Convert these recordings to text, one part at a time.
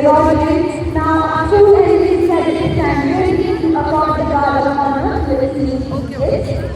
Dear audience, now our two ladies celebrate and ready upon the guard of honor to receive it.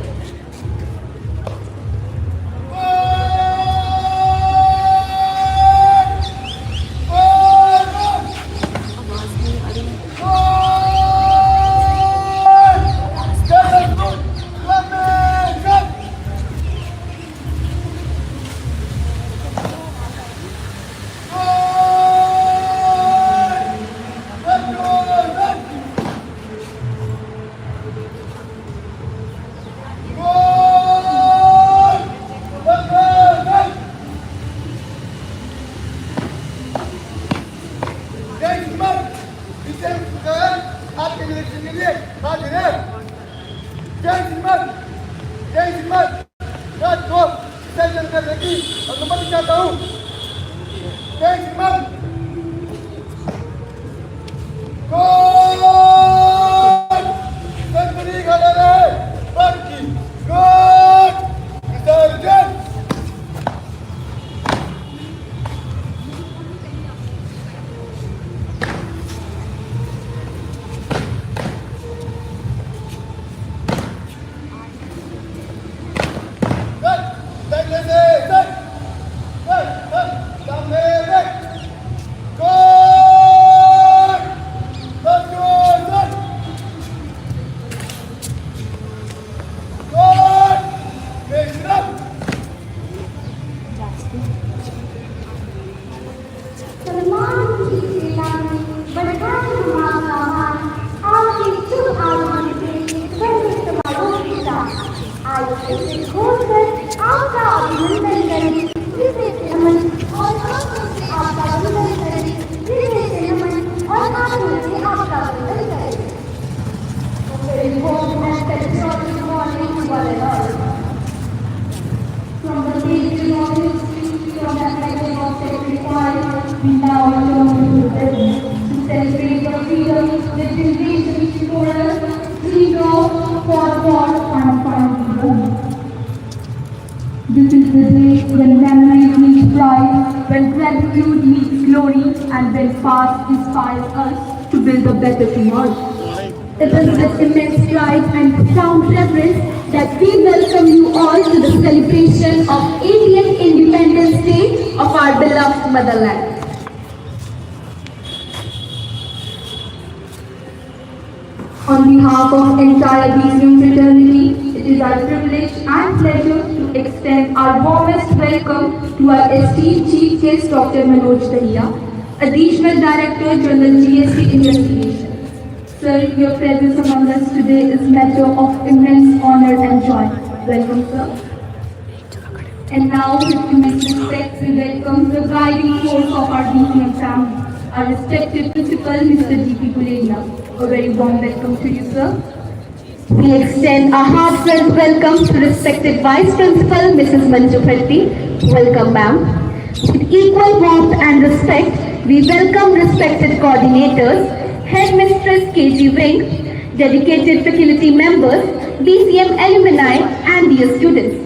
This is the day when memories meet pride, when gratitude meets glory, and when past inspires us to build a better tomorrow. It is with immense pride and profound reverence that we welcome you all to the celebration of 80th Independence Day of our beloved motherland. On behalf of entire BCM fraternity, it is our privilege and pleasure to extend our warmest welcome to our esteemed Chief Guest Dr. Manoj Dahiya, Additional Director General GST Investigation. Sir, your presence among us today is matter of immense honor and joy. Welcome, sir. And now, with immense respect, we welcome the guiding force of our BCM family, our respected principal, Mr. D.P. Guleria. A very warm welcome to you, sir. We extend a heartfelt welcome to respected Vice Principal, Mrs. Manju Bhatti. Welcome, ma'am. With equal warmth and respect, we welcome respected coordinators, Headmistress KG Wing, dedicated faculty members, BCM alumni, and dear students.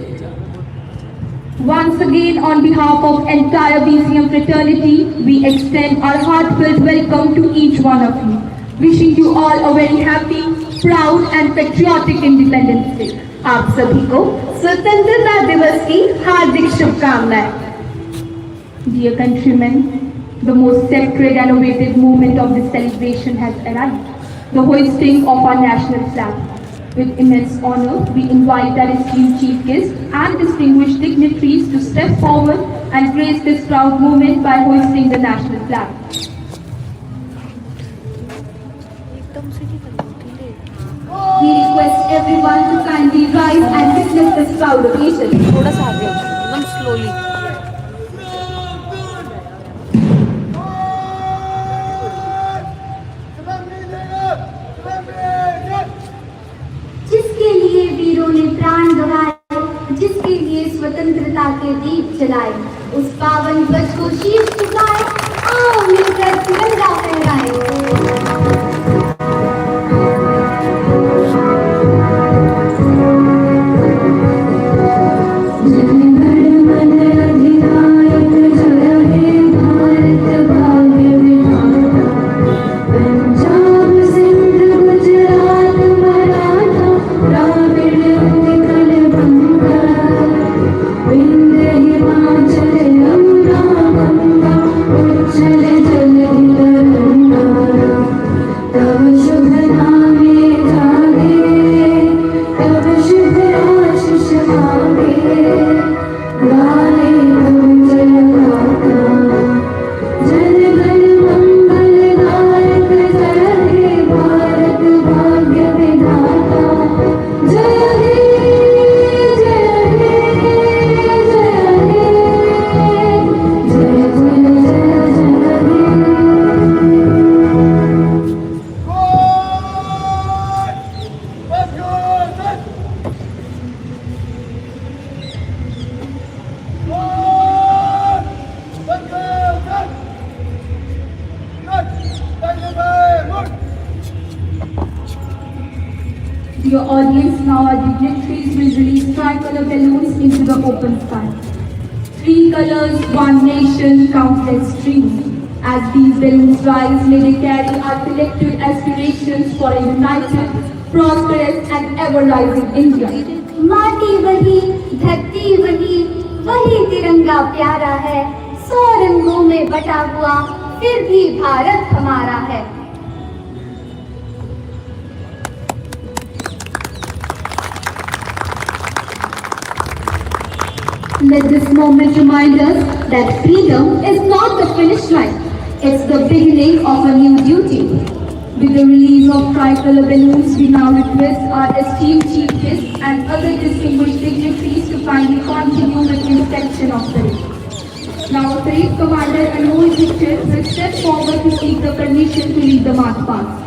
Once again, on behalf of entire BCM fraternity, we extend our heartfelt welcome to each one of you. Wishing you all a very happy, proud and patriotic Independence Day. आप सभी को स्वतंत्रता दिवस की हार्दिक शुभकामनाएं. Dear countrymen, the most sacred and awaited moment of this celebration has arrived, the hoisting of our national flag. With immense honor, we invite our esteemed chief guests and distinguished dignitaries to step forward and grace this proud moment by hoisting the national flag. We request everyone to kindly rise and witness this proud occasion. थोड़ा सा आगे हो जाओ, एकदम slowly. जिसके लिए वीरों ने प्राण गंवाए, जिसके लिए स्वतंत्रता के दीप जलाए, उस पावन ध्वज को शीर्ष झुकाए, आओ मिलकर तिरंगा फहराए. Dear audience, now our dignitaries will release tricolor balloons into the open sky. Three colors, one nation, countless dreams. As these balloons rise, may they carry our collective aspirations for a united, prosperous and ever-rising India. माटी वही, धरती वही, वही तिरंगा प्यारा है, 100 रंगों में बटा हुआ, फिर भी भारत हमारा है। Let this moment remind us that freedom is not the finish line, it's the beginning of a new duty. With the release of tricolor balloons, we now request our esteemed chief guests and other distinguished dignitaries to kindly continue with the inspection of the parade. Now, Parade Commander Anmol Dixit will step forward to seek the permission to lead the march past.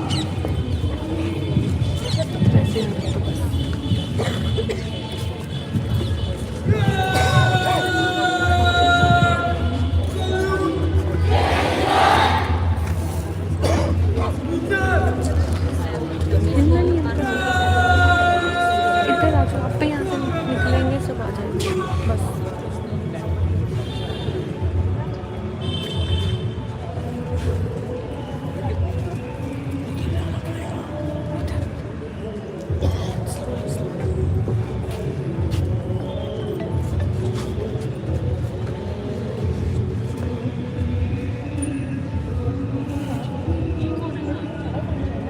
इधर आ जाओ, आप यहाँ से निकलेंगे सब आ जाएंगे बस।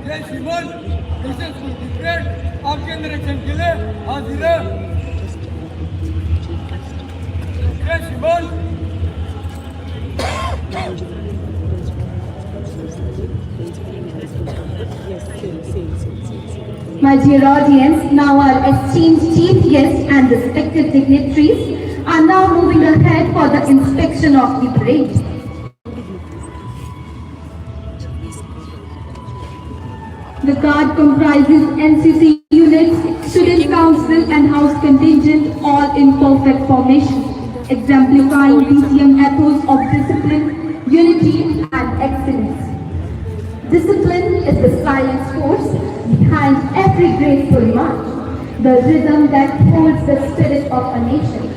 जय श्रीमान, मिशन स्कूल की परेड आपके निरीक्षण के लिए हाजिर है। जय श्रीमान। My dear audience, now our esteemed chief guests and respected dignitaries are now moving ahead for the inspection of the parade. The guard comprises NCC units, student council and house contingent all in perfect formation, exemplifying DCM ethos of discipline, unity and excellence. Discipline is the silent force behind every graceful march, the rhythm that holds the spirit of a nation.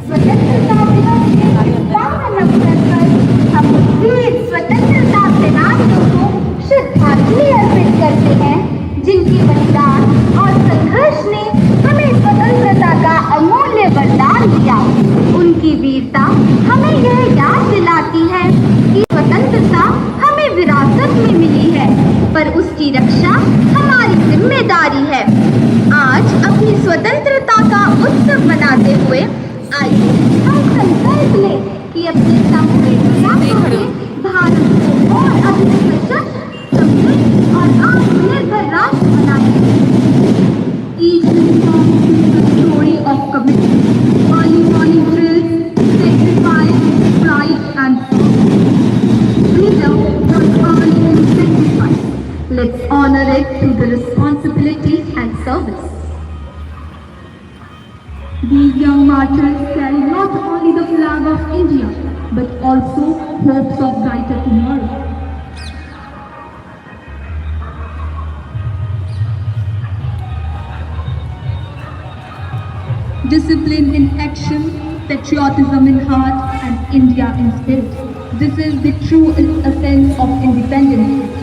स्वतंत्रता दिवस के पावन अवसर पर हम वीर स्वतंत्रता सेनानियों को श्रद्धांजलि अर्पित करते हैं, जिनके बलिदान और संघर्ष ने हमें स्वतंत्रता का अमूल्य वरदान दिया। उनकी वीरता हमें यह याद दिलाती है कि स्वतंत्रता हमें विरासत में मिली है, पर उसकी रक्षा हमारी जिम्मेदारी है। आज अपनी स्वतंत्रता का उत्सव मनाते हुए आइए हम संकल्प लें कि अपने सामूहिक प्रयासों से भारत को और अधिक सशक्त, समृद्ध और आत्मनिर्भर राष्ट्र बनाएं। Each song is a story of commitment, early drills, sacrifice, pride and freedom was earned in sacrifice. Let's honor it through the responsibility and service. These young martyrs carry not only the flag of India, but also hopes of brighter tomorrow. Discipline in action, patriotism in heart, and India in spirit. This is the true essence of independence.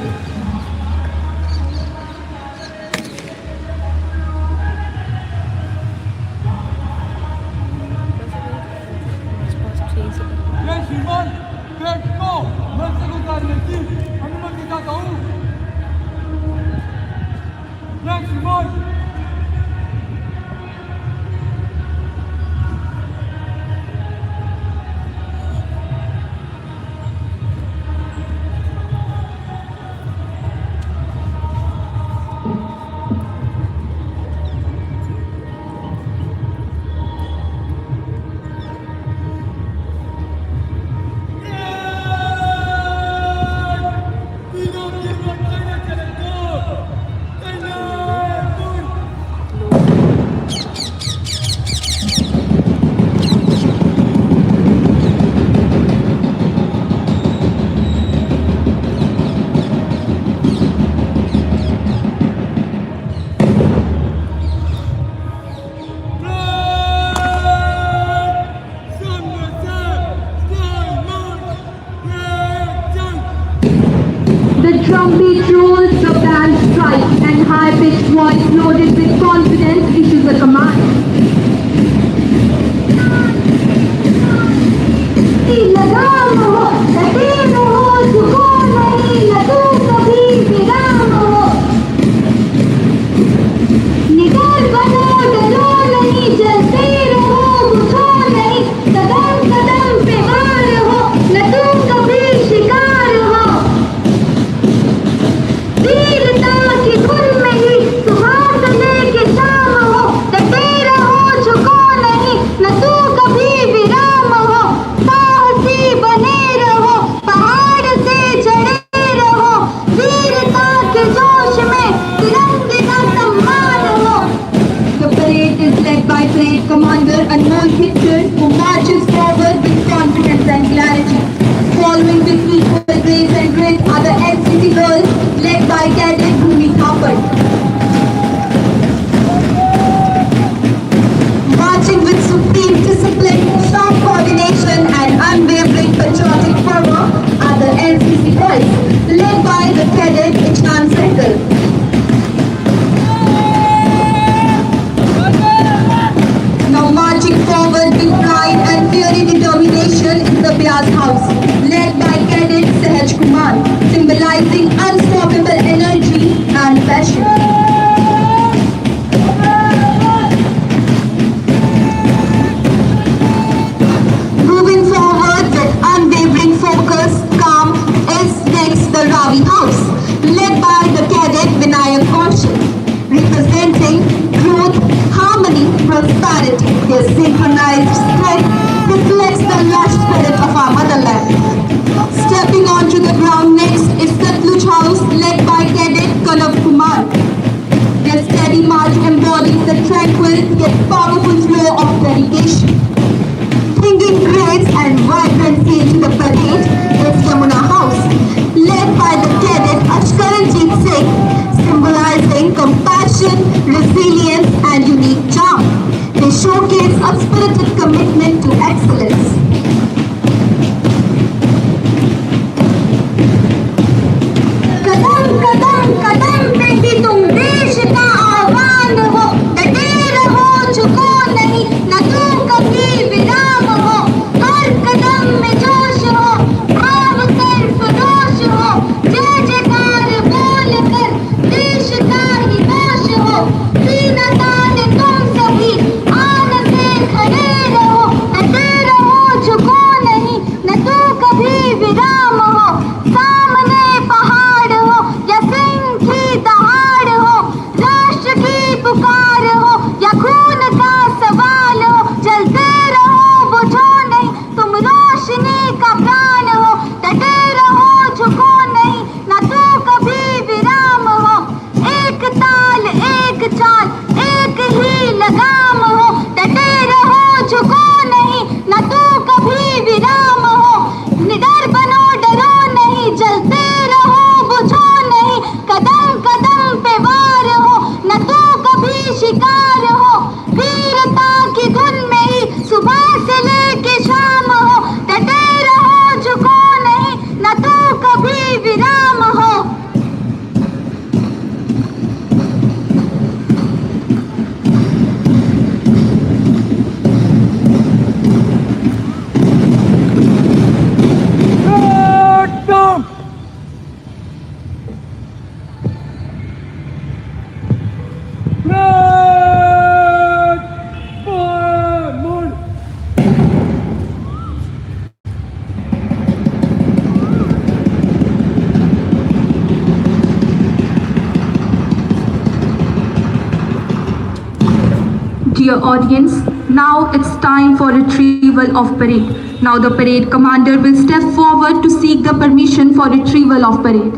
जय श्रीमान, parade को मंच से गुजारने की अनुमति चाहता हूँ। जय श्रीमान। by Parade Commander Anmol Khitchar, who marches forward with confidence and clarity. Following with equal grace and grit are the NCC girls, led by Cadet Bhumi Thapar. Marching with supreme discipline, sharp coordination and unwavering patriotic fervor are the NCC boys, led by the Cadet Ishnan Sehgal. Now marching forward with pride and fiery determination is the Vyas House, led by Cadet Sahaj Kumar, symbolizing unstoppable energy and passion. Moving forward with unwavering focus, calm is next the Ravi House, led by the Cadet Vinayak Kaushal, representing growth, harmony, prosperity. Their synchronized strength reflects the lush spirit of our motherland. Stepping onto the ground next is Satluj House, led by Cadet Kanav Kumar. Their steady march embodies the tranquil yet powerful flow of dedication. Bringing grace and vibrancy into the parade is Yamuna House, led by the Cadet Ashkaranjeet Singh, symbolizing compassion, resilience and unique charm. They showcase a spirited commitment to excellence. कदम कदम कदम पे ही तुम देश का आह्वान हो, डटे रहो झुको नहीं न तू कभी विराम हो, हर कदम में जोश हो, भाव सरफरोश हो, जय जयकार बोल कर देश का ही घोष हो, सीना तान तुम सभी आन से खड़े रहो, डटे रहो झुको नहीं न तू कभी विराम हो, सामने पहाड़ हो या सिंह की दहाड़ हो, राष्ट्र की पुकार हो या खून का सवाल हो, चलते रहो बुझो नहीं तुम रोशनी का प्राण हो, डटे रहो झुको नहीं न तू कभी विराम हो, एक ताल एक चाल एक ही लगाम हो, डटे रहो झुको नहीं न तू कभी विराम हो, निडर बनो डरो नहीं, चलते रहो बुझो नहीं, कदम कदम पे वार हो न तू कभी शिकार हो, वीरता की धुन में ही सुबह से लेके शाम हो, डटे रहो झुको नहीं न तू कभी विराम हो. एकदम Dear audience, now it's time for retrieval of parade. Now the parade commander will step forward to seek the permission for retrieval of parade.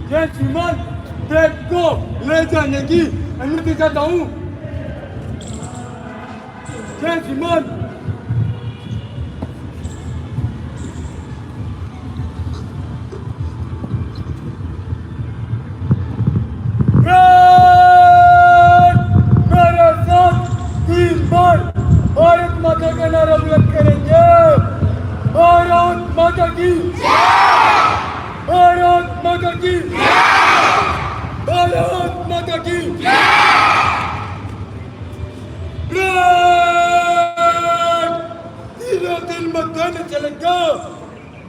जय श्रीमान देव को ले जाने की अनुमति चाहता हूँ. जय श्रीमान. मेरे साथ 3 बार भारत माता का नारा बुलंद करेंगे. भारत माता की भारत माता की भारत माता की तीनों दिन मतदान चलेगा.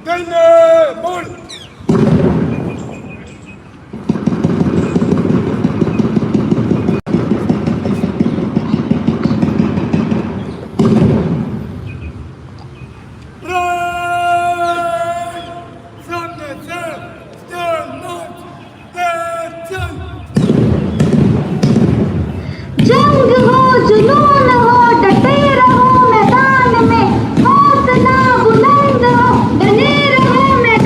गन्ने मोड़ जंग हो जुनून हो डटे रहो मैदान में, हौसला बुलंद हो बने रहो मैदान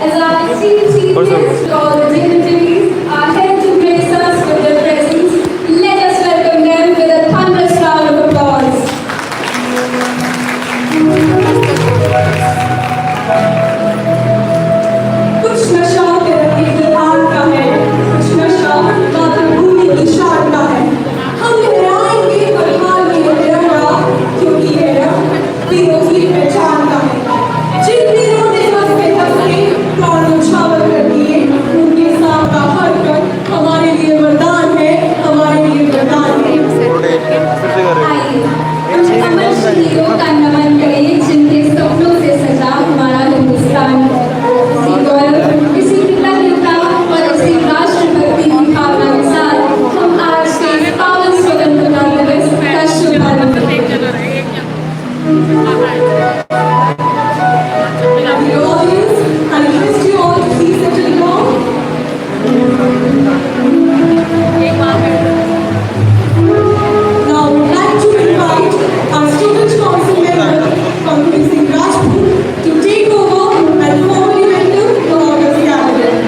As our esteemed chief guests, all the dignitaries are here to grace us with their presence. Let us welcome them with a thunderous round of applause. कुछ नशा तेरा इज़हार का है, कुछ नशा मातृभूमि की शान का है। हम लहराएंगे बहार में तिरंगा, क्योंकि ये रंग वीरों की पहचान का है। जिन वीरों ने हंसते हंसते प्राण न्यौछावर कर दिए, उनके साथ का हर कण हमारे लिए वरदान है, हमारे लिए वरदान है। आइए हम अमर शहीदों का नमन करें, जिनके सपनों से सजा हमारा हिंदुस्तान। इसी गौरव, इसी कृतज्ञता और इसी राष्ट्रभक्ति की भावना के साथ हम आज के इस पावन स्वतंत्रता दिवस का शुभारंभ करते हैं। Dear audience, I request you all to please settle down. Now, I would like to invite our student council member, Pankaj Singh Rajput, to take over and formally welcome the August gathering.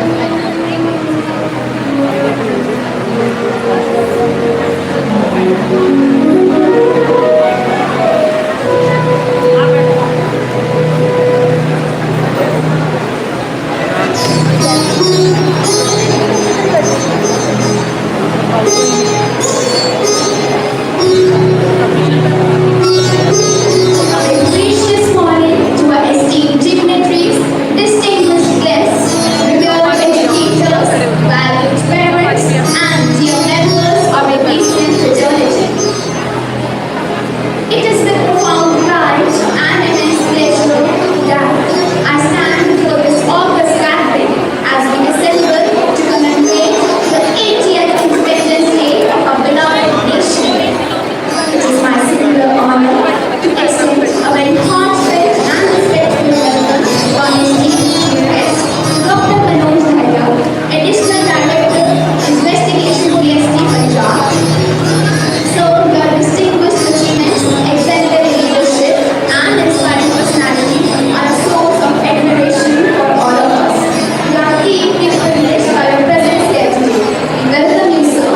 Gracious morning to our esteemed dignitaries, distinguished guests, revered educators, valued parents, and dear members of a Christian fraternity. It is with profound pride and immense pleasure that I stand before this August gathering as we assemble to commemorate the 80th Independence Day of our beloved nation. It is my singular honor to extend a very heartfelt and respectful welcome to our esteemed guest, Dr. Manoj Dhaya, Additional Director, Investigation PST Punjab. So, your distinguished achievements, exemplary leadership, and inspiring personality are a source of admiration for all of us. We are deeply privileged by your presence here today. We welcome you, sir.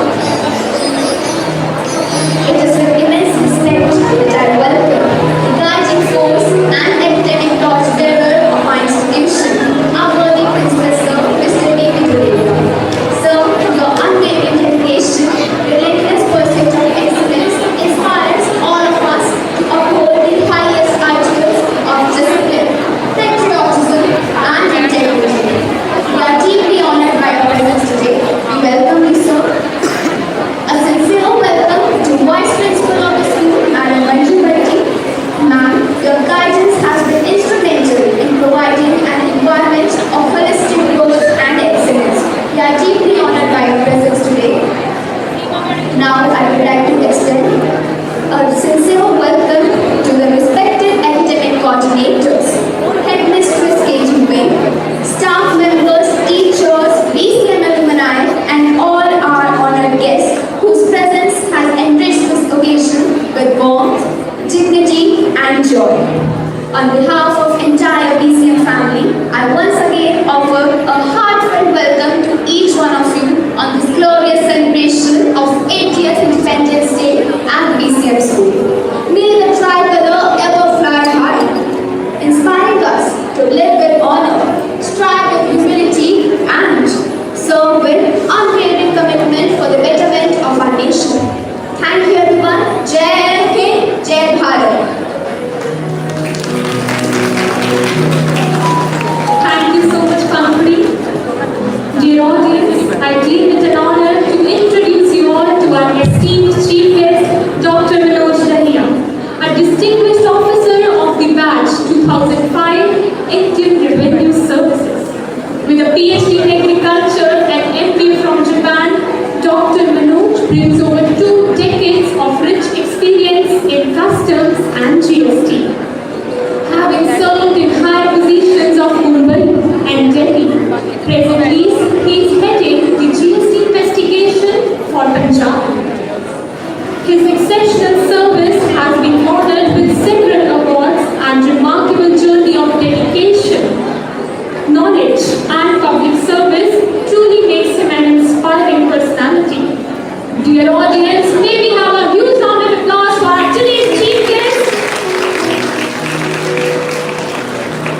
It is with immense respect that I welcome the guiding force and academic torchbearer of our institution, our worthy principal, sir, Mr. D.P. Duleria. Sir, your unwavering dedication, relentless pursuit of excellence inspires all of us to uphold the highest ideals of discipline, patriotism, and integrity. We are deeply honored by your presence today. We welcome you, sir. A sincere welcome to Vice Principal of the school, Madam Manju Reddy. Ma'am, your guidance has been instrumental in providing an environment of holistic growth and excellence. We are deeply honored by your presence today. Now, I would like to extend a sincere welcome to the respected academic coordinators, Headmistress KG Wing, staff members, teachers, BCM alumni, and all our honored guests whose presence has enriched this occasion with warmth, dignity, and joy. On behalf of entire BCM family, I once again offer a heartfelt welcome to each one of you on this glorious celebration of 80th Independence Day at BCM School. May the tricolor ever fly high, inspiring us to live with honor, strive with humility, and serve with unwavering commitment for the betterment of our nation. Thank you, everyone. Jai Hind, Jai Bharat. knowledge and public service truly makes him an inspiring personality. Dear audience, may we have a huge round of applause for our today's chief guest.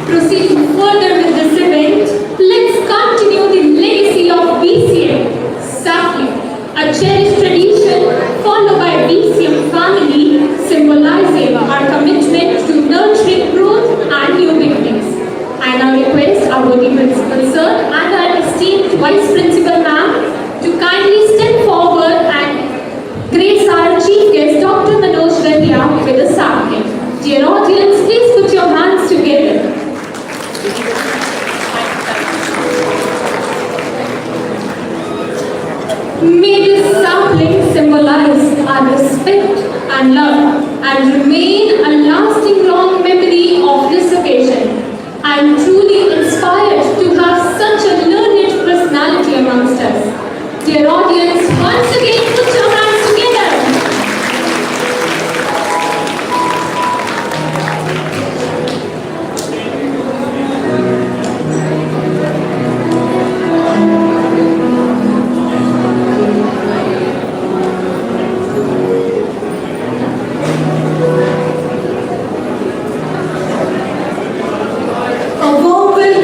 Proceeding further with this event, let's continue the legacy of BCM. Sapling, a cherished tradition followed by BCM family, symbolizing our commitment to nurturing growth and new beginnings. I now request our working principal sir and our esteemed vice principal ma'am to kindly step forward and grace our chief guest Dr. Manoj Redya with a sapling. Dear audience, please put your hands together. May this sapling symbolize our respect and love and remain a lasting long memory of this occasion. I am truly inspired to have such a learned personality amongst us. Dear audience, once again put your hands together. A warm welcome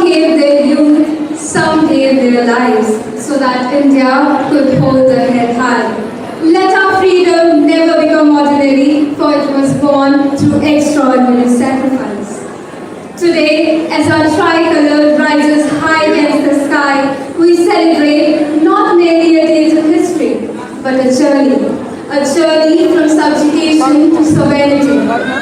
Some gave their youth, some gave their lives, so that India could hold her head high. Let our freedom never become ordinary, for it was born through extraordinary sacrifice. Today, as our tricolour rises high against the sky, we celebrate not merely a date of history, but a journey. A journey from subjugation to sovereignty,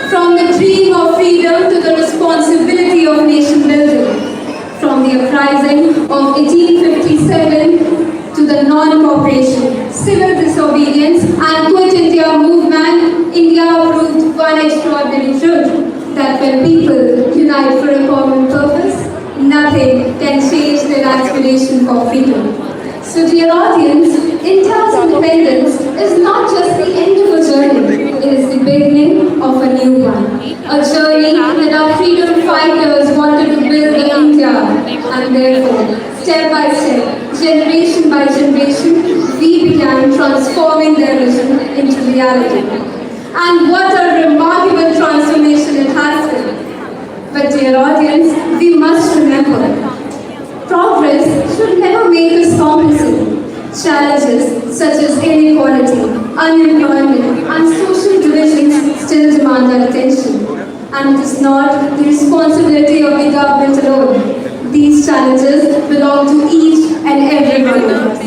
from the dream of freedom to the responsibility of nation building, from the uprising of 1857 to the non-cooperation, civil disobedience and Quit India movement. India proved one extraordinary truth, that when people unite for a common purpose, nothing can change their aspiration for freedom. So dear audience, India's independence is not just the end of a journey, it is the beginning of a new one. A journey that our freedom fighters wanted to build in India, and therefore, step by step, generation by generation, we began transforming their vision into reality. And what a remarkable transformation it has been. But dear audience, we must remember, progress should never make us complacent. Challenges such as inequality, unemployment, and social divisions still demand our attention. And it is not the responsibility of the government alone. These challenges belong to each and every one of us.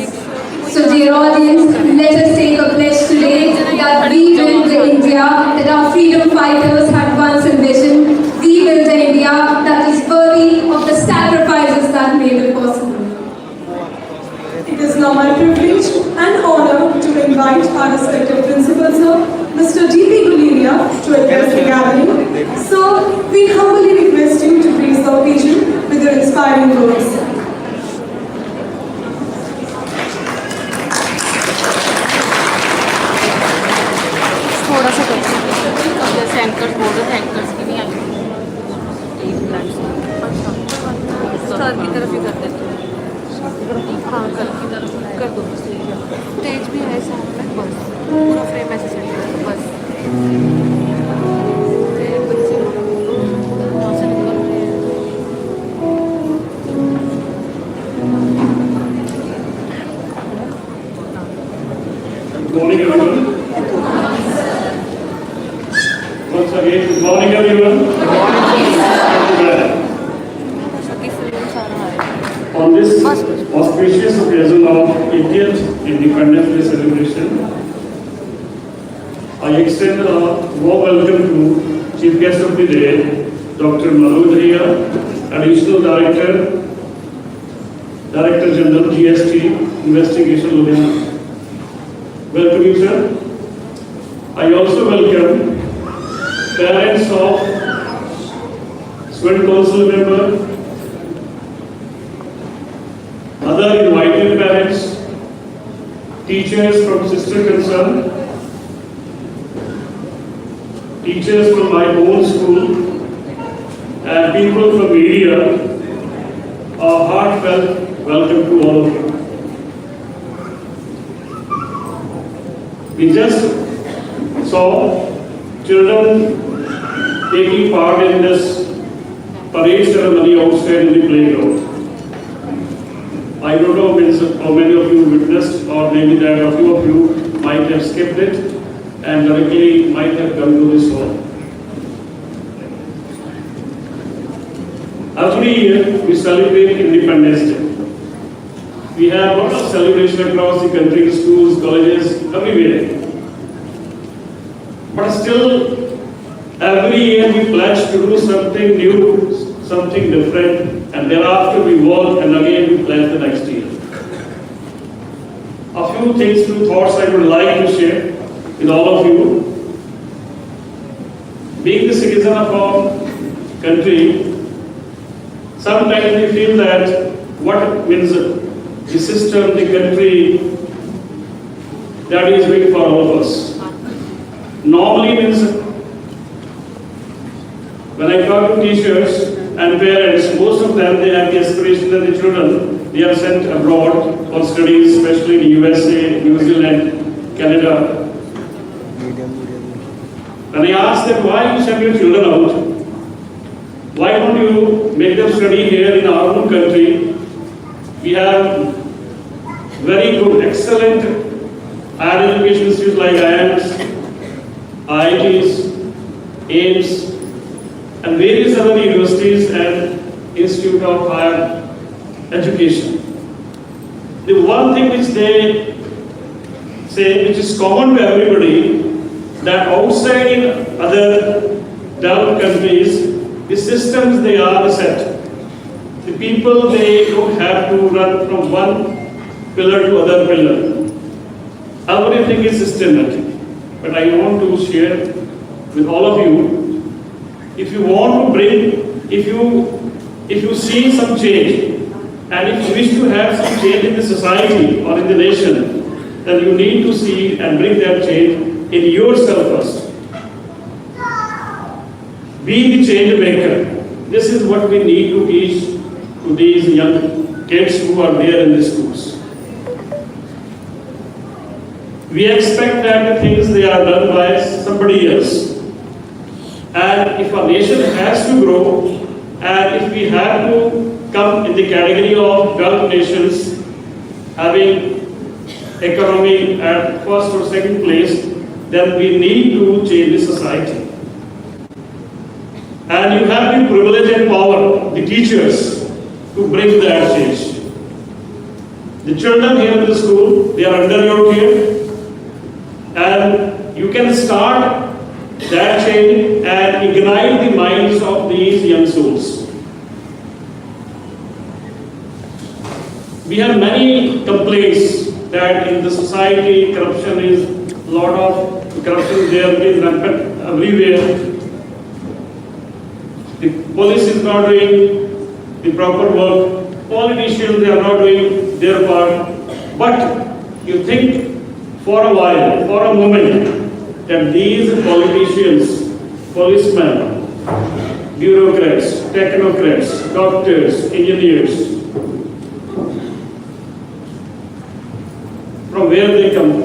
So dear audience, let us take a pledge today that we build the India that our freedom fighters had once envisioned. We build the India that is worthy of the sacrifices that made it possible. It is now my privilege and honor to invite our respected principal, sir, Mr. D.P. Guleria, to address the gathering. So, we humbly request you to grace the occasion with your inspiring words. थोड़ा सा कर जैसे anchors बोल रहे थे anchors की नहीं आई sir की तरफ ही कर देते हाँ सर की तरफ कर दो स्टेज भी है सामने बस पूरा फ्रेम ऐसे सेट कर बस बच्चे वहाँ से निकल रहे हैं Good morning, everyone. Once again, good morning, everyone. On this auspicious occasion of 80th Independence Day celebration, I extend a warm welcome to Chief Guest of the Day, Dr. Manoj Dhariya, Additional Director General GST Investigation Ludhiana. Welcome you, sir. I also welcome parents of student council member, other invited parents, teachers from sister concern, teachers from my own school, and people from media. A heartfelt welcome to all of you. We just saw children taking part in this parade ceremony outside in the playground. I don't know how many of you witnessed, or maybe that a few of you might have skipped it and directly might have come to this hall. Every year we celebrate Independence Day. We have a lot of celebration across the country, schools, colleges, everywhere. But still, every year we pledge to do something new, something different, and thereafter we work and again we pledge the next year. A few things, few thoughts I would like to share with all of you. Being the citizen of our country, sometimes we feel that what means the system, the country, that is big for all of us. Normally means, when I talk to teachers and parents, most of them, they have the aspiration that the children, they are sent abroad for studies, especially in USA, New Zealand, Canada. When I ask them, why you send your children out? Why don't don't you make them study here in our own country? We have very good, excellent higher education institutes like IIMs, IITs, AIMS, and various other universities and Institute of Higher Education. The one thing which they say, which is common to everybody, that outside in other developed countries, the systems they are set. The people, they don't have to run from one pillar to other pillar. Everything is systematic. But I want to share with all of you, if you want to bring, if you see some change, and if you wish to have some change in the society or in the nation, then you need to see and bring that change in yourself first. Be the change maker. This is what we need to teach to these young kids who are there in the schools. We expect that the things they are done by somebody else. And if a nation has to grow, and if we have to come in the category of developed nations, having economy at first or second place, then we need to change the society. And you have the privilege and power, the teachers, to bring that change. The children here in the school, they are under your care, and you can start that change and ignite the minds of these young souls. We have many complaints that in the society corruption is a lot of corruption there is rampant everywhere. The police is not doing the proper work. Politicians, they are not doing their part. But you think for a while, for a moment, that these politicians, policemen, bureaucrats, technocrats, doctors, engineers, from where they come?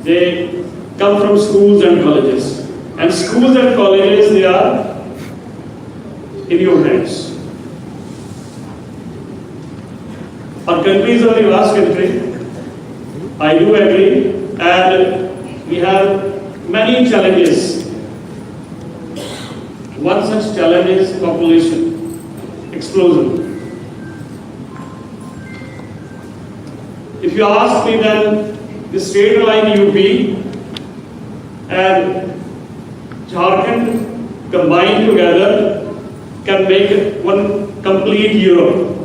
They come from schools and colleges. And schools and colleges, they are in your hands. Our country is a very vast country. I do agree. And we have many challenges. One such challenge is population explosion. If you ask me, then the state like UP and Jharkhand combined together can make one complete Europe.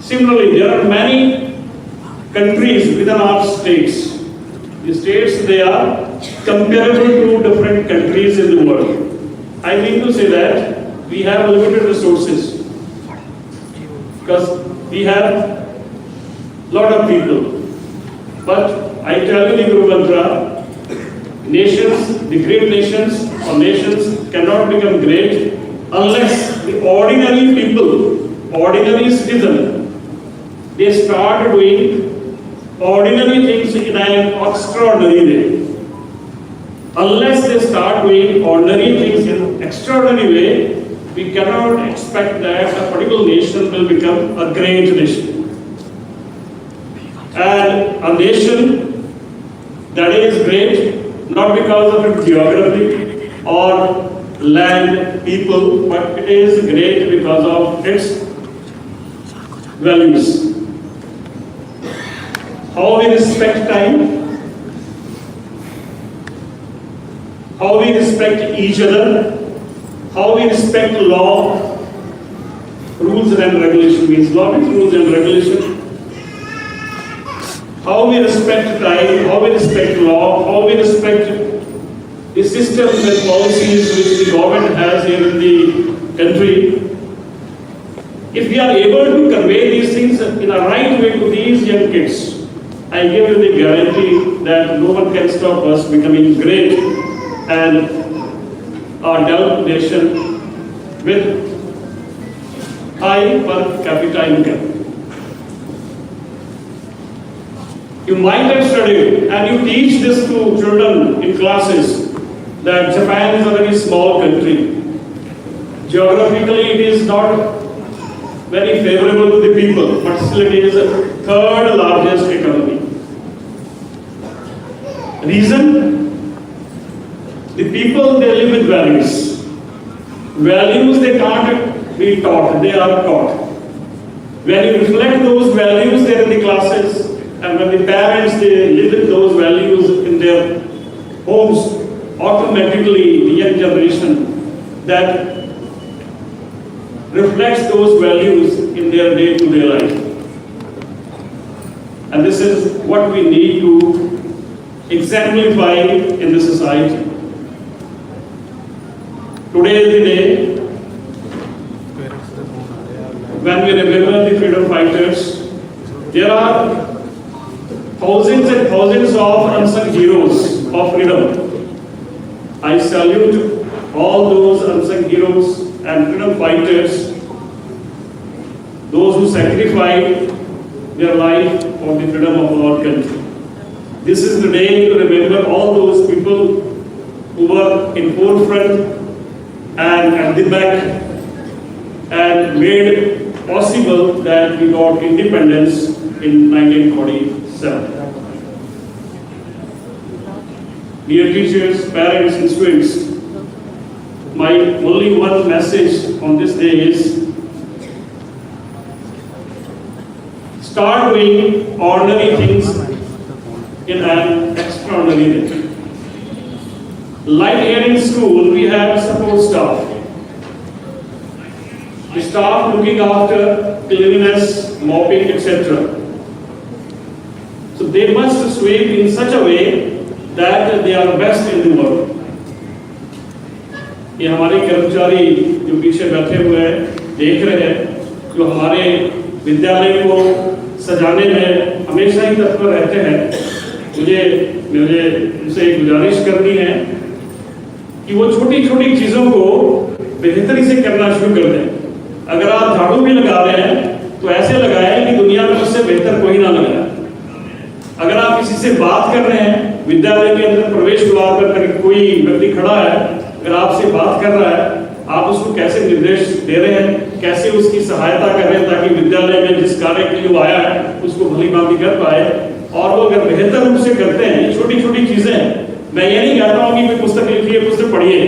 Similarly, there are many countries within our states. The states, they are comparable to different countries in the world. I mean to say that we have limited resources because we have lot of people. But I tell you the Guru Mantra, nations, the great nations or nations cannot become great unless the ordinary people, ordinary citizens, they start doing ordinary things in an extraordinary way. Unless they start doing ordinary things in an extraordinary way, we cannot expect that a particular nation will become a great nation. And a nation that is great, not because of its geography or land, people, but it is great because of its values. How we respect time, how we respect each other, how we respect law, rules and regulation means law means rules and regulation. How we respect time, how we respect law, how we respect the systems and policies which the government has here in the country. If we are able to convey these things in a right way to these young kids, I give you the guarantee that no one can stop us becoming great and a developed nation with high per capita income. You might have studied and you teach this to children in classes that Japan is a very small country. geographically it is not very favorable to the people, but still it is the third largest economy. Reason? The people, they live with values. Values, they can't be taught, they are taught. When you reflect those values there in the classes, and when the parents, they live with those values in their homes, automatically the young generation that reflects those values in their day-to-day life. And this is what we need to exemplify in the society. Today is the day when we remember the freedom fighters. There are thousands and thousands of unsung heroes of freedom. I salute all those unsung heroes and freedom fighters, those who sacrificed their life for the freedom of our country. This is the day to remember all those people who were in forefront and at the back and made possible that we got independence in 1947. Dear teachers, parents and students, my only one message on this day is start doing ordinary things in an extraordinary way. Like here in school, we have support staff. The staff looking after cleanliness, mopping, etc. So they must sweep in such a way that they are best in the world. ये हमारे कर्मचारी जो पीछे बैठे हुए हैं, देख रहे हैं, जो हमारे विद्यालय को सजाने में हमेशा ही तत्पर रहते हैं, मुझे उनसे एक गुजारिश करनी है कि वो छोटी छोटी चीज़ों को बेहतरी से करना शुरू कर दें। अगर आप झाड़ू भी लगा रहे हैं तो ऐसे लगाएं कि दुनिया में उससे बेहतर कोई ना लगाए। अगर आप किसी से बात कर रहे हैं, विद्यालय के अंदर प्रवेश द्वार पर कोई व्यक्ति खड़ा है, अगर आपसे बात कर रहा है, आप उसको कैसे निर्देश दे रहे हैं, कैसे उसकी सहायता कर रहे हैं ताकि विद्यालय में जिस कार्य के लिए वो आया है उसको भली भांति कर पाए। और वो अगर बेहतर रूप से करते हैं, छोटी छोटी चीजें, मैं ये नहीं कहता हूँ कि कोई पुस्तक लिखिए, पुस्तक पढ़िए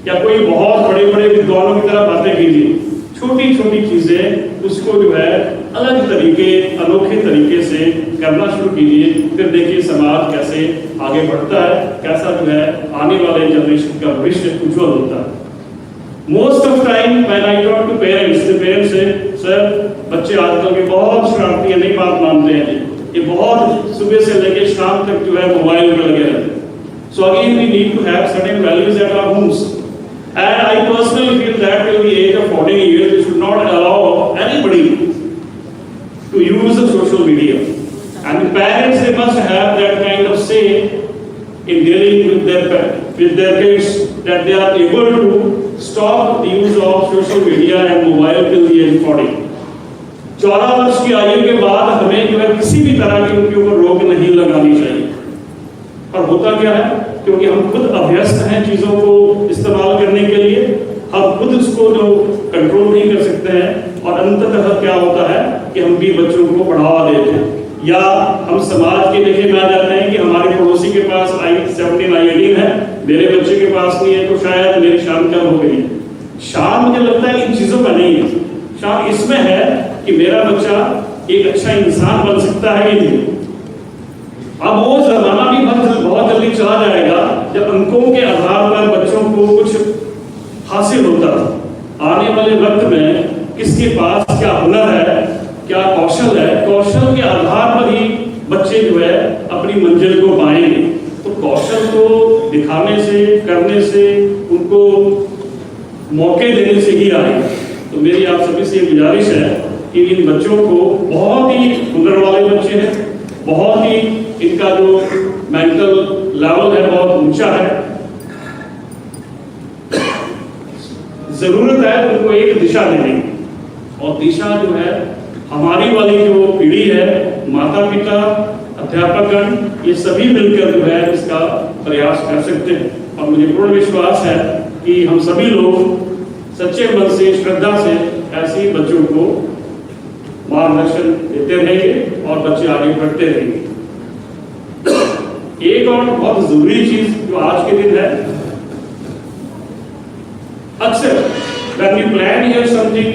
या कोई बहुत बड़े बड़े विद्वानों की तरह बातें कीजिए। छोटी छोटी चीजें उसको जो है अलग तरीके, अनोखे तरीके से करना शुरू कीजिए, फिर देखिए समाज कैसे आगे बढ़ता है, कैसा जो है आने वाले जनरेशन का भविष्य उज्जवल होता है। Most of time when I talk to parents, the parents say, sir बच्चे आजकल के बहुत शरारती हैं, नहीं बात मानते हैं, ये बहुत सुबह से लेकर शाम तक जो है मोबाइल में लगे रहते हैं। So again we need to have certain values at our homes. And I personally feel that till the age of 14 years, we should not allow anybody to use the social media. And the parents, they must have that kind of say in dealing with their kids, that they are able to stop the use of social media and mobile till the age of 40. 14 वर्ष की आयु के बाद हमें जो है किसी भी तरह की उनके ऊपर रोक नहीं लगानी चाहिए। और होता क्या है, क्योंकि हम खुद अभ्यस्त हैं चीज़ों को इस्तेमाल करने के लिए, हम खुद उसको जो कंट्रोल नहीं कर सकते हैं, और अंततः क्या होता है कि हम भी बच्चों को बढ़ावा देते हैं, या हम समाज के देखे में आ जाते हैं कि हमारे पड़ोसी के पास i17 i18 है, मेरे बच्चे के पास नहीं है, तो शायद मेरी शान कम हो गई। शान मुझे लगता है इन चीज़ों का नहीं है, शान इसमें है कि मेरा बच्चा एक अच्छा इंसान बन सकता है कि नहीं। अब वो जमाना भी बहुत जल्दी चला जाएगा जब अंकों के आधार पर बच्चों को कुछ हासिल होता था। आने वाले वक्त में किसके पास क्या हुनर है, क्या कौशल है, कौशल के आधार पर ही बच्चे जो है अपनी मंजिल को पाएंगे। तो कौशल को दिखाने से, करने से, उनको मौके देने से ही आएगा। तो मेरी आप सभी से गुजारिश है कि इन बच्चों को, बहुत ही हुनर वाले बच्चे हैं, बहुत ही इनका जो मेंटल लेवल है बहुत ऊंचा है, जरूरत है उनको एक दिशा देने की। और दिशा जो है हमारी वाली जो पीढ़ी है, माता पिता, अध्यापकगण, ये सभी मिलकर जो है इसका प्रयास कर सकते हैं। और मुझे पूर्ण विश्वास है कि हम सभी लोग सच्चे मन से, श्रद्धा से ऐसे बच्चों को मार्गदर्शन देते रहेंगे और बच्चे आगे बढ़ते रहेंगे। एक और बहुत जरूरी चीज जो आज के दिन है, अक्सर when we plan here something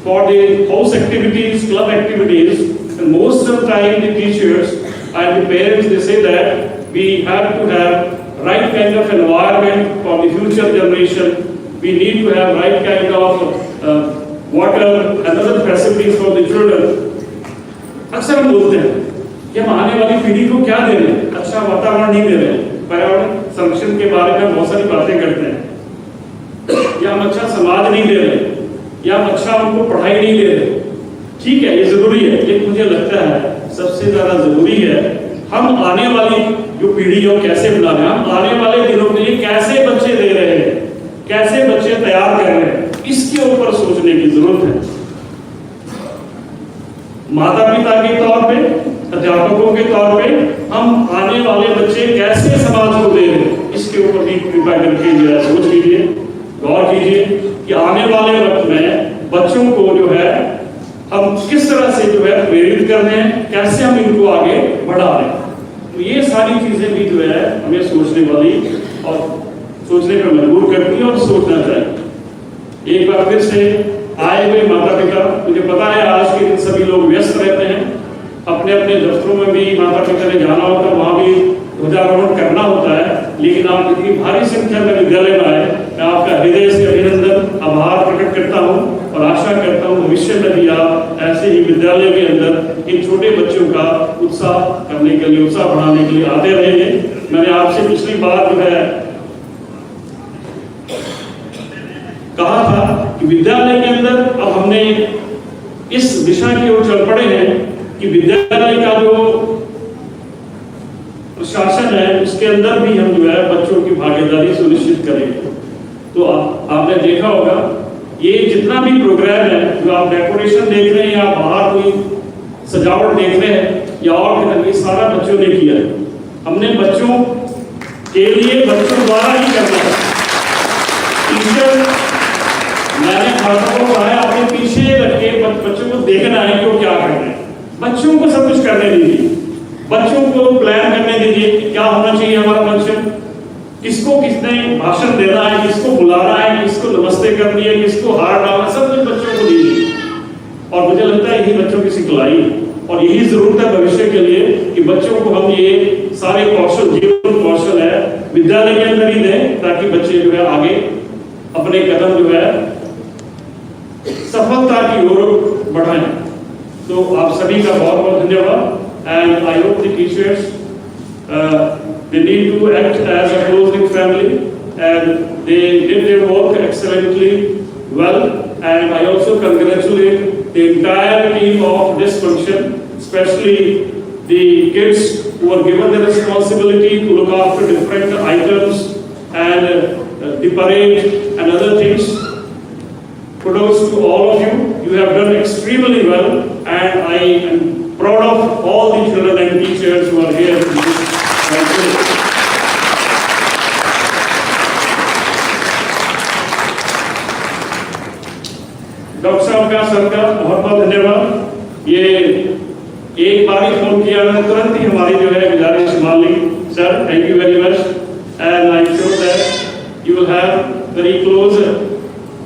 for the house activities, club activities, and most of the time the teachers and the parents they say that we have to have right kind of environment for the future generation. We need to have right kind of water and other facilities for the children. अक्सर हम बोलते हैं कि हम आने वाली पीढ़ी को क्या दे रहे हैं, अच्छा वातावरण नहीं दे रहे हैं, पर्यावरण संरक्षण के बारे में बहुत सारी बातें करते हैं, या हम अच्छा समाज नहीं दे रहे, या हम अच्छा उनको पढ़ाई नहीं दे रहे। ठीक है, ये जरूरी है, लेकिन मुझे लगता है सबसे ज्यादा जरूरी है हम आने वाली जो पीढ़ी है कैसे बना रहे हैं, हम आने वाले दिनों के लिए कैसे बच्चे दे रहे हैं, कैसे बच्चे तैयार कर रहे हैं, इसके ऊपर सोचने की जरूरत है। माता पिता के तौर पे, अध्यापकों के तौर पे हम आने वाले बच्चे कैसे समाज को दे रहे हैं, इसके ऊपर भी कृपा करके जो है सोच लीजिए, गौर कीजिए कि आने वाले वक्त में बच्चों को जो है हम किस तरह से जो है प्रेरित कर रहे हैं, कैसे हम इनको आगे बढ़ा रहे हैं। तो ये सारी चीजें भी जो है हमें सोचने वाली और सोचने पर मजबूर करती है और सोचना चाहिए। एक बार फिर से आए हुए माता पिता, मुझे पता है आज के दिन सभी लोग व्यस्त रहते हैं, अपने अपने दफ्तरों में भी माता पिता ने जाना होता है, वहाँ भी ध्वजारोहण करना होता है, लेकिन आप इतनी भारी संख्या में विद्यालय में आए, मैं आपका हृदय से अभिनंदन, आभार प्रकट करता हूँ और आशा करता हूँ भविष्य में भी आप ऐसे ही विद्यालय के अंदर इन छोटे बच्चों का उत्साह करने के लिए, उत्साह बढ़ाने के लिए आते रहेंगे। मैंने आपसे पिछली बार जो है कहा था कि विद्यालय के अंदर अब हमने इस दिशा की ओर चल पड़े हैं कि विद्यालय का जो प्रशासन है उसके अंदर भी हम जो है बच्चों की भागीदारी सुनिश्चित करेंगे। तो आपने देखा होगा ये जितना भी प्रोग्राम है, जो आप डेकोरेशन देख रहे हैं या बाहर कोई सजावट देख रहे हैं या और ये सारा बच्चों ने किया है। हमने बच्चों के लिए बच्चों द्वारा ही करना है। टीचर मैंने छात्रों को कहा अपने पीछे रख के बच्चों को देखना है कि वो क्या कर रहे हैं, बच्चों को सब कुछ करने दीजिए, बच्चों को प्लान करने दीजिए कि क्या होना चाहिए हमारा फंक्शन, किसको किसने भाषण देना है, किसको बुलाना है, किसको नमस्ते करनी है, किसको हार डालना, सब कुछ बच्चों को दीजिए। और मुझे लगता है यही बच्चों की सिखलाई और यही जरूरत है भविष्य के लिए कि बच्चों को हम ये सारे कौशल, जीवन कौशल है विद्यालय के अंदर ही दें, ताकि बच्चे जो है आगे अपने कदम जो है सफलता की ओर बढ़ाएं। तो आप सभी का बहुत बहुत धन्यवाद। And I hope the teachers they need to act as a close-knit family, and they did their work excellently well. And I also congratulate the entire team of this function, especially the kids who are given the responsibility to look after different items and the parade and other things. Kudos to all of you. You have done extremely well, and I am proud of all the children and teachers who are here in this country. Doctor साहब का, sir का बहुत बहुत धन्यवाद। ये एक बार ही phone किया मैंने, तुरंत ही हमारी जो है गुजारिश मान ली। Sir thank you very much, and I am sure that you will have very close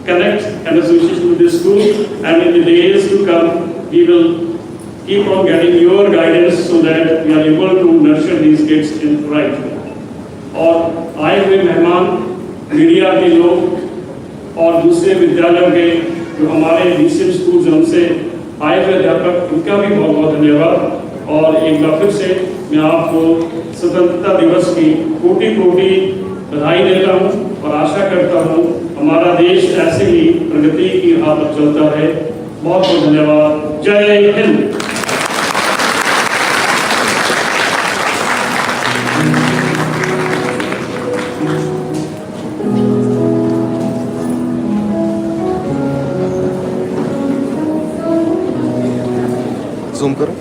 connect and association with this school, and in the days to come we will keep on getting your guidance so that we are able to nurture these kids in right way. और आए हुए मेहमान, media के लोग और दूसरे विद्यालयों के जो हमारे डीसीएम स्कूल हैं उनसे आए हुए अध्यापक, उनका भी बहुत बहुत धन्यवाद। और एक बार फिर से मैं आपको स्वतंत्रता दिवस की कोटि कोटि बधाई देता हूँ और आशा करता हूँ हमारा देश ऐसे ही प्रगति की राह पर चलता रहे। बहुत बहुत धन्यवाद। जय हिंद। जूम करो।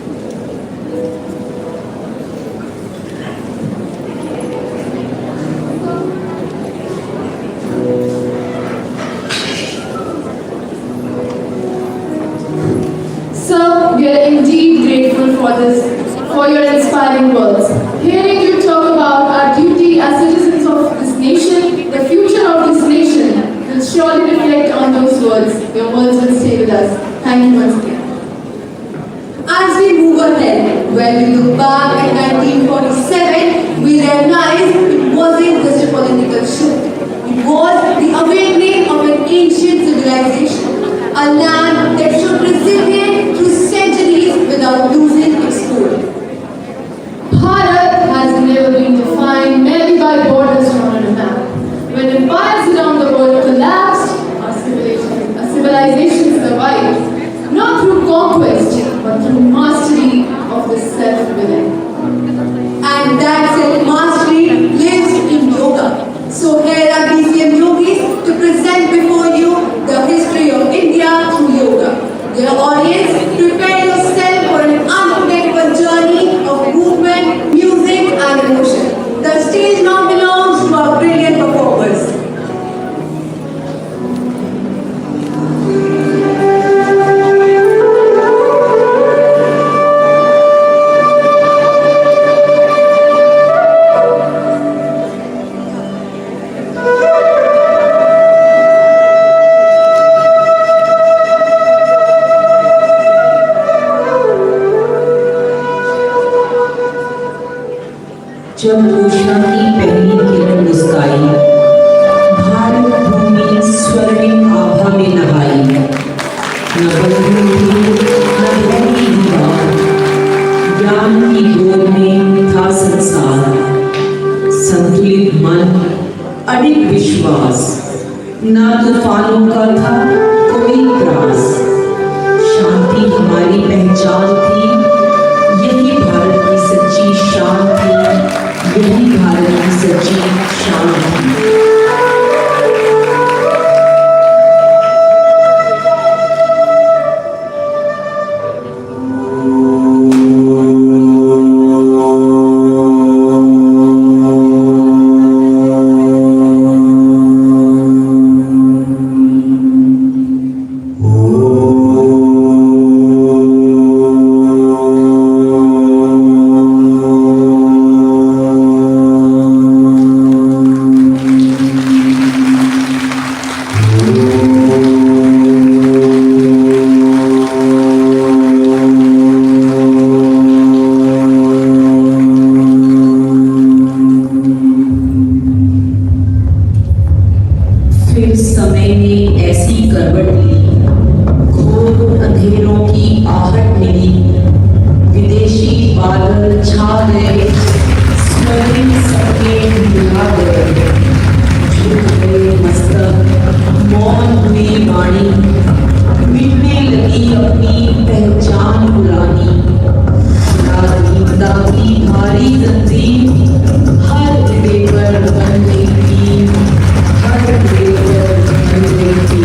for your inspiring words. Hearing you talk about our duty as citizens of this nation, the future of this nation will surely reflect on those words. Your words will stay with us. Thank you once again. As we move ahead, when we look back at 1947, we realize it wasn't just a political shift. It was the awakening of an ancient civilization, a land that stood resilient through centuries without losing its core. Bharat has never been defined merely by borders drawn on a map. When empires around the world collapsed, our civilization survived, not through conquest, but through mastery of the self within. And that self-mastery lives in yoga. So here are BCM yogis to present before you the history of India through yoga. Dear audience, prepare yourself for an unforgettable journey of movement, music and emotion. The stage now belongs to our brilliant performers. जब उषा की पहली किरण मुस्काई, भारत भूमि स्वर्णिम आभा में नहाई। न बंधु थी, न भैरी दीवार, ज्ञान की गोद में था संसार। संतुलित मन, अडिग विश्वास, न तूफानों का था कोई त्रास। शांति हमारी पहचान थी, यही भारत की सच्ची शान थी, यही भारत की सच्ची शान थी। फिर समय ने ऐसी करवट ली, घोर अंधेरों की आहट मिली। विदेशी बादल छा गए, स्वर्णिम संकेत बुझा गए। झुक गए मस्तक, मौन हुई वाणी, मिटने लगी अपनी पहचान पुरानी। राजनीतिता की भारी जंजीर हर हृदय पर बन गई थी, हर हृदय पर बन गई थी।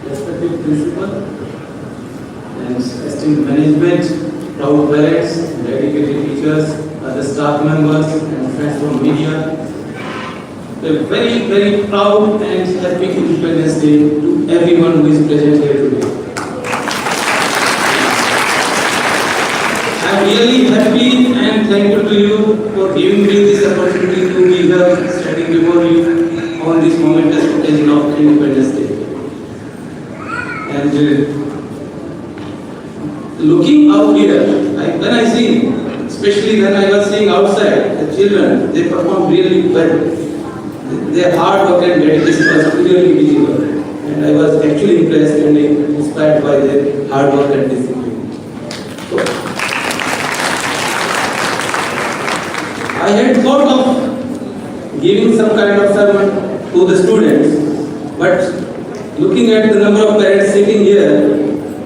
Respected principal and esteemed management, proud parents, dedicated teachers, other staff members and friends from media. A very, very proud and happy Independence Day to everyone who is present here today. I am really happy and thankful to you for giving me this opportunity to be here standing before you on this momentous occasion of Independence Day. And looking out here, when I see, especially when I was seeing outside, the children, they perform really well. Their hard work and dedication was clearly visible. And I was actually impressed and inspired by their hard work and discipline. So, I had thought of giving some kind of sermon to the students, but looking at the number of parents sitting here,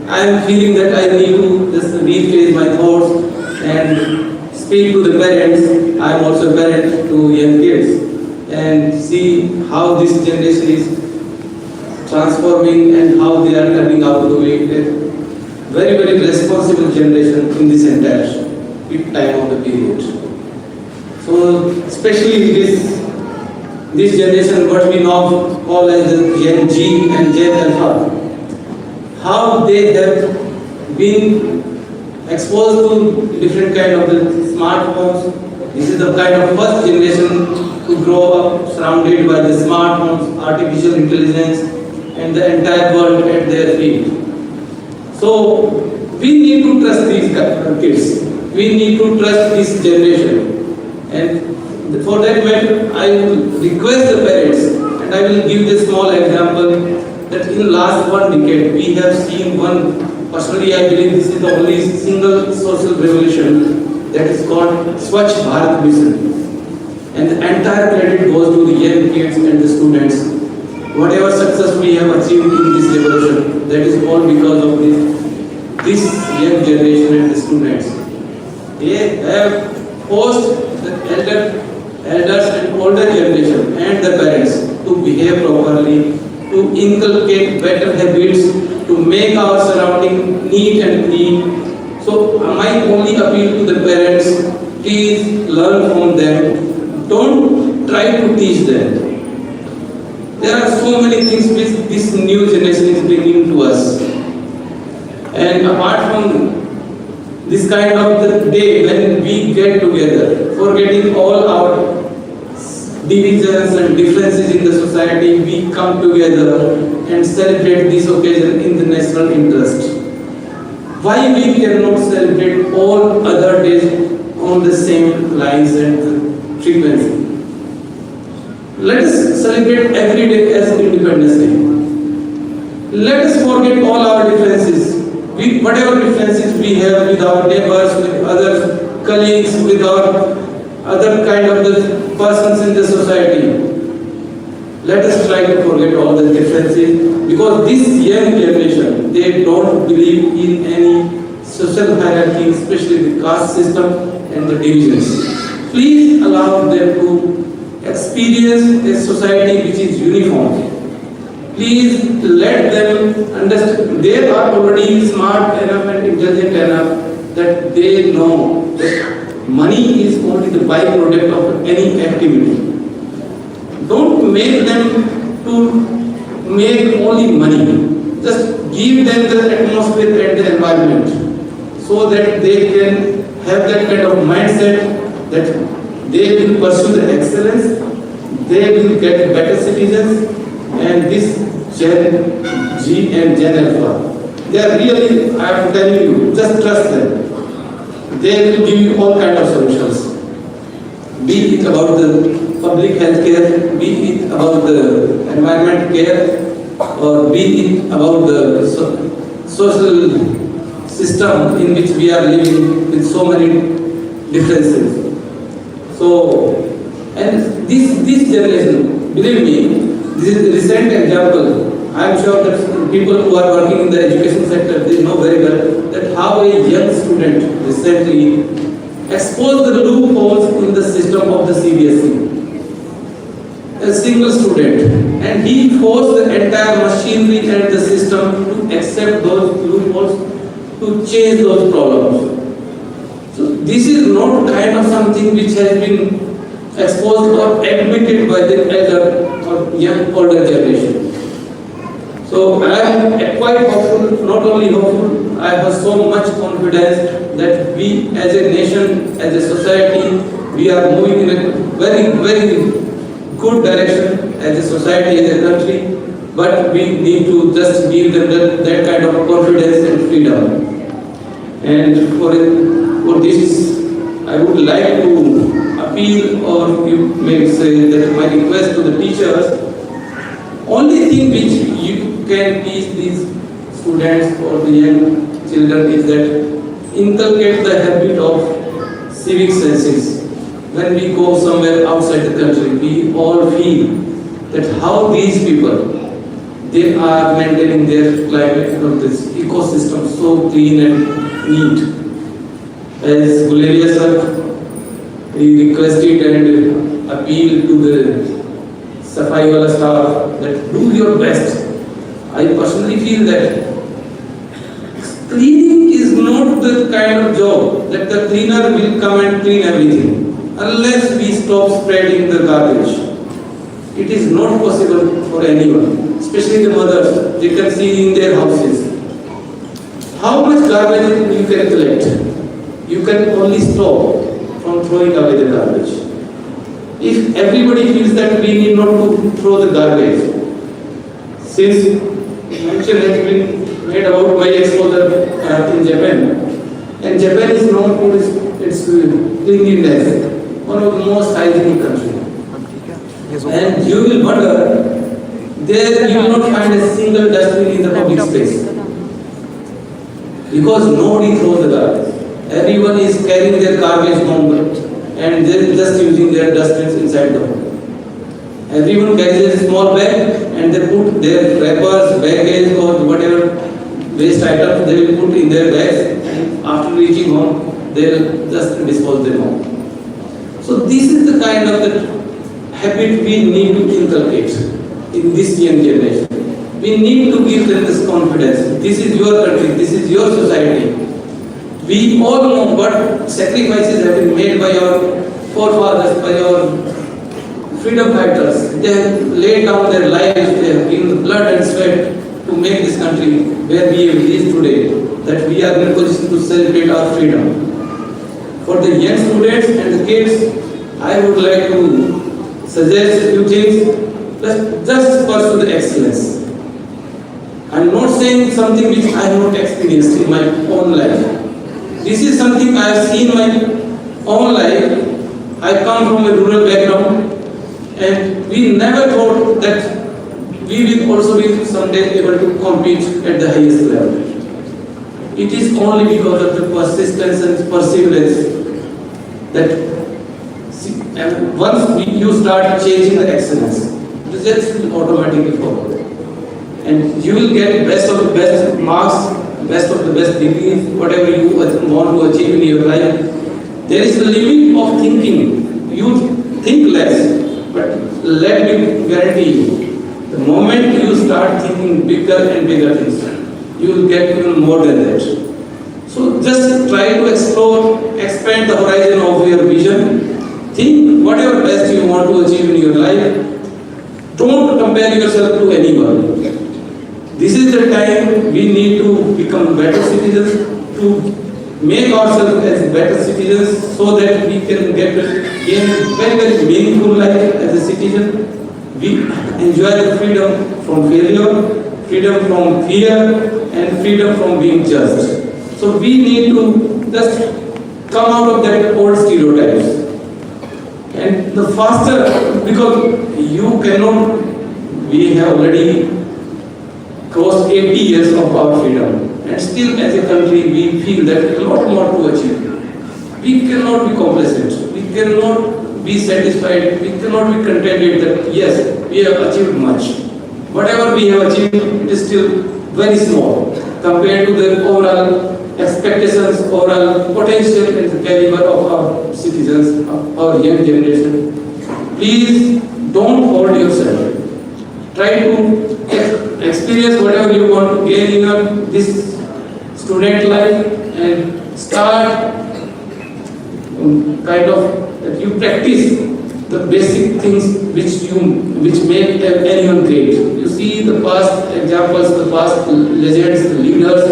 I am feeling that I need to just rephrase my thoughts and speak to the parents. I am also a parent to young kids and see how this generation is transforming and how they are turning out to be a very, very responsible generation in this entire time of the period. So, especially this generation, what we now call as the Gen Z and Gen Alpha, how they have been exposed to different kind of the smartphones. This is the kind of first generation to grow up surrounded by the smartphones, artificial intelligence, and the entire world at their feet. So we need to trust these kids. We need to trust this generation. And for that matter, I will request the parents, and I will give a small example that in last 1 decade we have seen one. Personally, I believe this is the only single social revolution that is called Swachh Bharat Mission. And the entire credit goes to the young kids and the students. Whatever success we have achieved in this revolution, that is all because of this young generation and the students. They have forced the elders and older generation and the parents to behave properly, to inculcate better habits, to make our surrounding neat and clean. So my only appeal to the parents, please learn from them. Don't try to teach them. There are so many things which this new generation is bringing to us. And apart from this kind of the day when we get together, forgetting all our divisions and differences in the society, we come together and celebrate this occasion in the national interest. Why we cannot celebrate all other days on the same lines and frequency? Let us celebrate every day as Independence Day. Let us forget all our differences. Whatever differences we have with our neighbors, with other colleagues, with our other kind of the persons in the society. Let us try to forget all the differences, because this young generation, they don't believe in any social hierarchy, especially the caste system and the divisions. Please allow them to experience a society which is uniform. Please let them understand. They are already smart enough and intelligent enough that they know that money is only the byproduct of any activity. Don't make them to make only money. Just give them the atmosphere and the environment so that they can have that kind of mindset that they will pursue the excellence, they will get better citizens, and this Gen Z and Gen Alpha, they are really, I am telling you, just trust them. They will give you all kinds of solutions. Be it about the public health care, be it about the environment care, or be it about the social system in which we are living with so many differences. So, and this generation, believe me, this is a recent example. I am sure that people who are working in the education sector, they know very well that how a young student recently exposed the loopholes in the system of the CBSE. a single student, and he forced the entire machinery and the system to accept those loopholes, to change those problems. So this is not kind of something which has been exposed or admitted by the elder or young older generation. So I am quite hopeful, not only hopeful, I have so much confidence that we as a nation, as a society, we are moving in a very, very good direction as a society, as a country, but we need to just give them that kind of confidence and freedom. And for this, I would like to appeal, or you may say that my request to the teachers, only thing which you can teach these students or the young children is that inculcate the habit of civic senses. When we go somewhere outside the country, we all feel that how these people, they are maintaining their climate or this ecosystem so clean and neat. As Guleria sir, he requested and appealed to the Safai wala staff that do your best. I personally feel that cleaning is not the kind of job that the cleaner will come and clean everything. Unless we stop spreading the garbage, it is not possible for anyone, especially the mothers. They can see in their houses how much garbage you can collect. You can only stop from throwing away the garbage. If everybody feels that we need not to throw the garbage, since mention has been made about my exposure in Japan, and Japan is known for its cleanliness, one of the most hygienic countries. And you will wonder, there you will not find a single dustbin in the public space, because nobody throws the garbage. Everyone is carrying their garbage home and they are just using their dustbins inside the home. Everyone carries a small bag and they put their wrappers, baggage or whatever waste items they will put in their bags, and after reaching home they will just dispose them home. So this is the kind of the habit we need to inculcate in this young generation. We need to give them this confidence. This is your country, this is your society. We all know what sacrifices have been made by our forefathers, by our freedom fighters. They have laid down their lives, they have given blood and sweat to make this country where we live today, that we are in a position to celebrate our freedom. For the young students and the kids, I would like to suggest a few things. Let's just pursue the excellence. I am not saying something which I have not experienced in my own life. This is something I have seen in my own life. I come from a rural background, and we never thought that we will also be someday able to compete at the highest level. It is only because of the persistence and perseverance that once you start changing the excellence, the results will automatically follow. And you will get best of the best marks, best of the best degrees, whatever you want to achieve in your life. There is a limit of thinking. You think less, but let me guarantee you, the moment you start thinking bigger and bigger things, you will get even more than that. So just try to explore, expand the horizon of your vision. Think whatever best you want to achieve in your life. Don't compare yourself to anyone. This is the time we need to become better citizens, to make ourselves as better citizens so that we can gain very, very meaningful life as a citizen. We enjoy the freedom from failure, freedom from fear, and freedom from being judged. So we need to just come out of that old stereotypes. And the faster, because you cannot, we have already crossed 80 years of our freedom, and still as a country we feel that a lot more to achieve. We cannot be complacent, we cannot be satisfied, we cannot be contented that yes, we have achieved much. Whatever we have achieved, it is still very small compared to the overall expectations, overall potential and the caliber of our citizens, our young generation. Please don't hold try to experience whatever you want to gain in your this student life and start kind of that you practice the basic things which make anyone great. You see the past examples, the past legends, the leaders,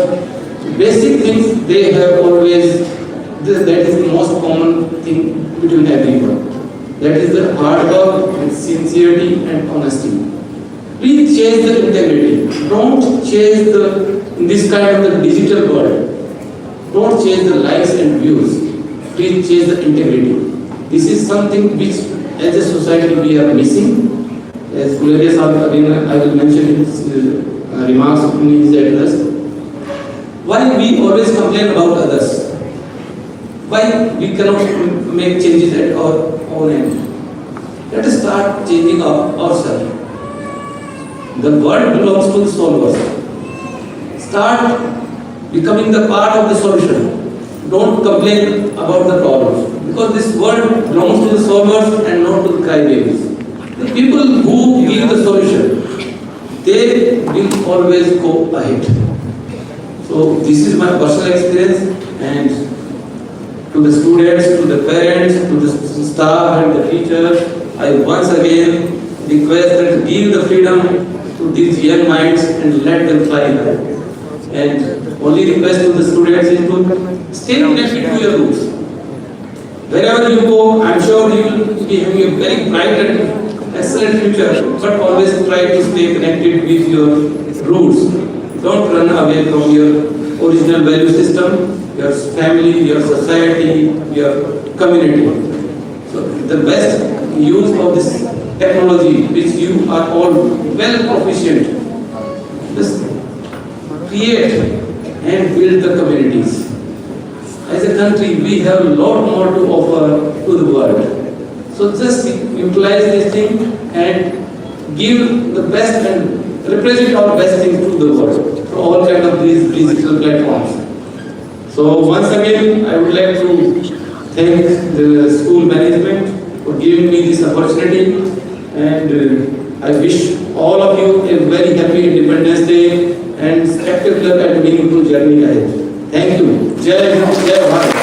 basic things they have always, that is the most common thing between everyone. That is the hard work and sincerity and honesty. Please chase the integrity. Don't chase in this kind of the digital world. Don't chase the likes and views. Please chase the integrity. This is something which as a society we are missing. As Guleria Sahib again, I will mention his remarks in his address. Why we always complain about others? Why we cannot make changes at our own end? Let us start changing ourselves. The world belongs to the solvers. Start becoming the part of the solution. Don't complain about the problems. Because this world belongs to the solvers and not to the crybabies. The people who give the solution, they will always go ahead. So this is my personal experience, and to the students, to the parents, to the staff and the teachers, I once again request that give the freedom to these young minds and let them fly high. And only request to the students is to stay connected to your roots. Wherever you go, I am sure you will be having a very bright and excellent future, but always try to stay connected with your roots. Don't run away from your original value system, your family, your society, your community. So the best use of this technology, which you are all well proficient, just create and build the communities. As a country, we have a lot more to offer to the world. So just utilize this thing and give the best and represent our best things to the world, to all kind of these digital platforms. So once again, I would like to thank the school management for giving me this opportunity, and I wish all of you a very happy Independence Day and spectacular and meaningful journey ahead. Thank you. Jai Hind, Jai Bharat.